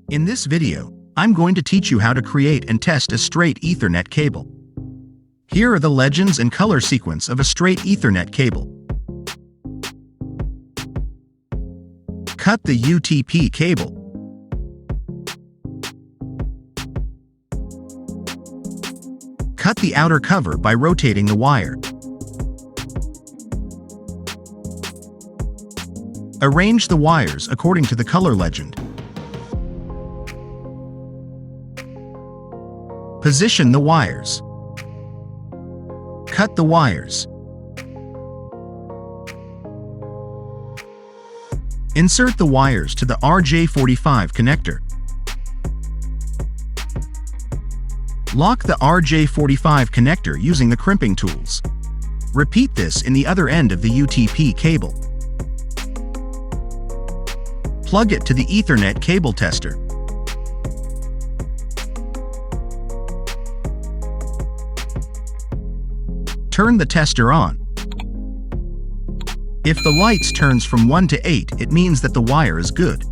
In this video, I'm going to teach you how to create and test a straight Ethernet cable. Here are the legends and color sequence of a straight Ethernet cable. Cut the UTP cable. Cut the outer cover by rotating the wire. Arrange the wires according to the color legend. Position the wires. Cut the wires. Insert the wires to the RJ45 connector. Lock the RJ45 connector using the crimping tools. Repeat this in the other end of the UTP cable. Plug it to the Ethernet cable tester. Turn the tester on. If the lights turns from 1 to 8, it means that the wire is good.